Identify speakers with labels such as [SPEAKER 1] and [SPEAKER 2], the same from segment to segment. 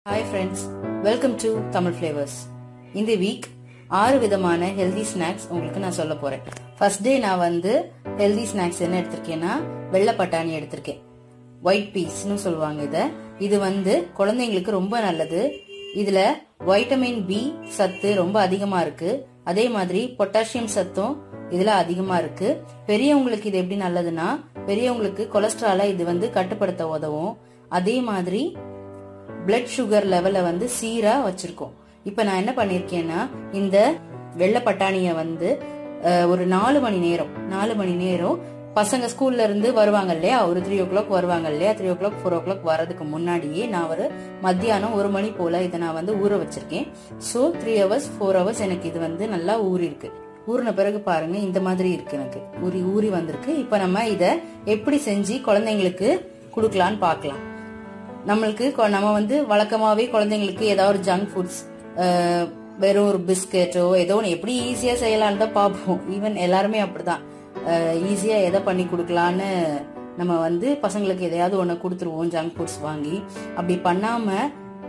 [SPEAKER 1] Hi friends, welcome to Tamil Flavors. இந்த week 6 விதமான healthy snacks உங்களுக்கு நான் சொல்ல போறேன். ஃபர்ஸ்ட் டே நான் வந்து ஹெல்தி ஸ்நாக்ஸ் என்ன எடுத்திருக்கேன்னா வெள்ளை பட்டாணி எடுத்திருக்கேன். ஒயிட் பீஸ்னு சொல்லுவாங்க இது வந்து குழந்தைங்களுக்கு ரொம்ப நல்லது. இதுல வைட்டமின் பி சத்து ரொம்ப அதிகமா இருக்கு. அதே மாதிரி பொட்டாசியம் சத்தும் இதுல அதிகமா இருக்கு. பெரியவங்களுக்கு இது எப்படி நல்லதுன்னா பெரியவங்களுக்கு கொலஸ்ட்ராலை இது வந்து கட்டுப்படுத்த உதவும். அதே மாதிரி பிளட் சுகர் லெவலை வந்து சீரா வச்சிருக்கோம். இப்ப நான் என்ன பண்ணிருக்கேன்னா இந்த வெள்ளை பட்டாணிய வந்து ஒரு 4 மணி நேரம் பசங்க ஸ்கூல்ல இருந்து வருவாங்க இல்லையா, ஒரு 3 o'clock வருவாங்க இல்லையா, 3 o'clock 4 o'clock வரதுக்கு முன்னாடியே நான் ஒரு மத்தியானம் 1 மணி போல இதை நான் வந்து ஊற வச்சிருக்கேன். ஸோ 3 hours 4 hours எனக்கு இது வந்து நல்லா ஊறி இருக்கு. ஊறின பிறகு பாருங்க இந்த மாதிரி இருக்கு, எனக்கு ஊறி வந்திருக்கு. இப்ப நம்ம இத எப்படி செஞ்சு குழந்தைங்களுக்கு கொடுக்கலான்னு பாக்கலாம். நம்ம வந்து வழக்கமாவே குழந்தைங்களுக்கு ஏதாவது ஒரு ஜங்க் ஃபுட்ஸ், வெறும் ஒரு பிஸ்கெட்டோ ஏதோ ஒன்று எப்படி ஈஸியா செய்யலான்னு தான் பார்ப்போம். ஈவன் எல்லாருமே அப்படிதான், ஈஸியா எதை பண்ணி கொடுக்கலான்னு நம்ம வந்து பசங்களுக்கு எதையாவது ஒன்று கொடுத்துருவோம் ஜங்க் ஃபுட்ஸ் வாங்கி. அப்படி பண்ணாம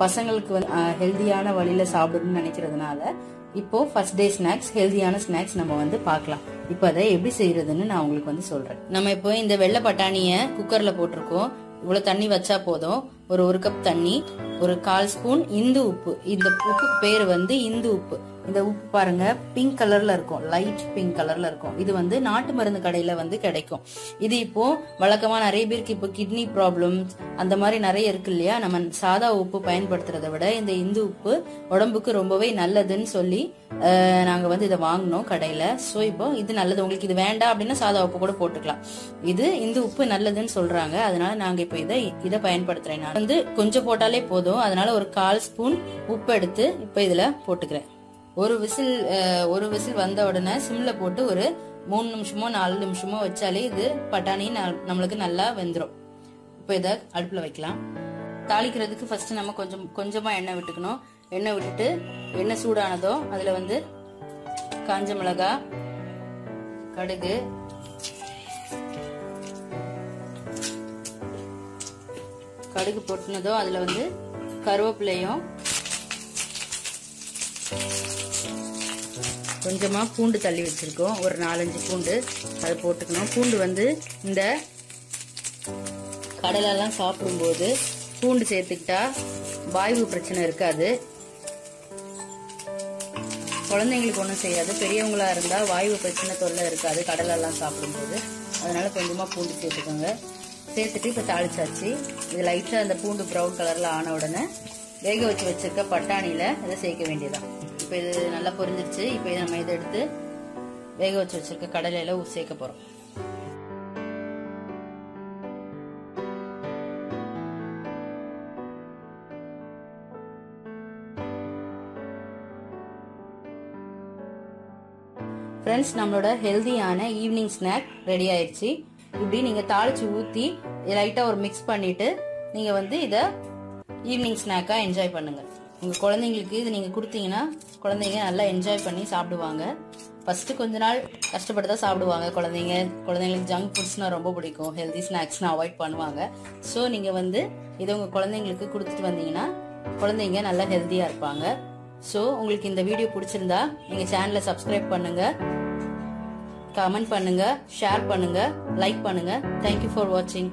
[SPEAKER 1] பசங்களுக்கு வந்து ஹெல்தியான வழியில சாப்பிடணும்னு நினைக்கிறதுனால இப்போ ஃபர்ஸ்ட் டே ஸ்நாக்ஸ் ஹெல்தியான ஸ்நாக்ஸ் நம்ம வந்து பார்க்கலாம். இப்போ அதை எப்படி செய்யறதுன்னு நான் உங்களுக்கு வந்து சொல்றேன். நம்ம இப்போ இந்த வெள்ளை பட்டாணிய குக்கர்ல போட்டிருக்கோம். இவ்வளவு தண்ணி வச்சா போதும். ஒரு கப் தண்ணி, ஒரு 1/4 ஸ்பூன் இந்து உப்பு. இந்த உப்பு பேரு வந்து இந்து உப்பு. இந்த உப்பு பாருங்க பிங்க் கலர்ல இருக்கும், லைட் பிங்க் கலர்ல இருக்கும். இது வந்து நாட்டு மருந்து கடையில வந்து கிடைக்கும். இது இப்போ வழக்கமா நிறைய பேருக்கு இப்போ கிட்னி ப்ராப்ளம்ஸ் அந்த மாதிரி நிறைய இருக்கு இல்லையா, நம்ம சாதா உப்பு பயன்படுத்துறதை விட இந்த இந்து உப்பு உடம்புக்கு ரொம்பவே நல்லதுன்னு சொல்லி நாங்க வந்து இதை வாங்கினோம் கடையில. சோ இப்போ இது நல்லது. உங்களுக்கு இது வேண்டாம் அப்படின்னா சாதா உப்பு கூட போட்டுக்கலாம். இது இந்து உப்பு நல்லதுன்னு சொல்றாங்க, அதனால நாங்க இப்போ இதை பயன்படுத்துறேன். நான் வந்து கொஞ்சம் போட்டாலே போதும், அதனால ஒரு 1/4 ஸ்பூன் உப்பு எடுத்து இப்ப இதுல போட்டுக்கிறேன். ஒரு விசில் வந்த உடனே சிம்ல போட்டு ஒரு 3 நிமிஷமோ 4 நிமிஷமோ வச்சாலே இது பட்டாணி நம்மளுக்கு நல்லா வெந்துடும். இப்போ இதை அடுப்புல வைக்கலாம். தாளிக்கிறதுக்கு ஃபர்ஸ்ட் நம்ம கொஞ்சமா எண்ணெய் விட்டுக்கணும். எண்ணெய் விட்டுட்டு எண்ணெய் சூடானதோ அதுல வந்து காஞ்ச மிளகாய், கடுகு போட்டுனதோ அதுல வந்து கருவேப்பிலையும் கொஞ்சமா பூண்டு தள்ளி வச்சிருக்கோம், ஒரு 4-5 பூண்டு அதை போட்டுக்கணும். பூண்டு வந்து இந்த கடலெல்லாம் சாப்பிடும்போது பூண்டு சேர்த்துக்கிட்டா வாய்வு பிரச்சனை இருக்காது. குழந்தைங்களுக்கு ஒன்றும் செய்யாது, பெரியவங்களா இருந்தா வாய்வு பிரச்சனை தொல்லை இருக்காது கடலெல்லாம் சாப்பிடும்போது. அதனால கொஞ்சமா பூண்டு சேர்த்துக்கோங்க. சேர்த்துட்டு இப்ப தாளிச்சாச்சு. இது லைட்டா அந்த பூண்டு ப்ரௌன் கலர்ல ஆன உடனே வேக வச்சிருக்க பட்டாணியில இதை சேர்க்க வேண்டியதான். இப்ப இது நல்லா பொரிஞ்சிருச்சு. இப்ப நம்ம இதை எடுத்து வேக வச்சிருக்க கடலையில சேர்க்க போறோம். ஃப்ரெண்ட்ஸ், நம்மளோட ஹெல்தியான ஈவினிங் ஸ்நாக் ரெடி ஆயிடுச்சு. இப்படி நீங்க தாளிச்சு ஊத்தி லைட்டா ஒரு மிக்ஸ் பண்ணிட்டு நீங்க வந்து இத ஈவினிங் ஸ்நாக்கா என்ஜாய் பண்ணுங்க. உங்க குழந்தைங்களுக்கு இது நீங்க கொடுத்தீங்கன்னா குழந்தைங்க நல்லா என்ஜாய் பண்ணி சாப்பிடுவாங்க. ஃபர்ஸ்ட் கொஞ்ச நாள் கஷ்டப்பட்டு தான் சாப்பிடுவாங்க குழந்தைங்களுக்கு ஜங்க் ஃபுட்ஸ்னா ரொம்ப பிடிக்கும், ஹெல்தி ஸ்நாக்ஸ்னா அவாய்ட் பண்ணுவாங்க. ஸோ நீங்க வந்து இதை உங்க குழந்தைங்களுக்கு கொடுத்துட்டு வந்தீங்கன்னா குழந்தைங்க நல்லா ஹெல்தியா இருப்பாங்க. ஸோ உங்களுக்கு இந்த வீடியோ பிடிச்சிருந்தா நீங்க சேனலை சப்ஸ்கிரைப் பண்ணுங்க, கமெண்ட் பண்ணுங்க, ஷேர் பண்ணுங்க, லைக் பண்ணுங்க. தேங்க்யூ ஃபார் வாட்சிங்.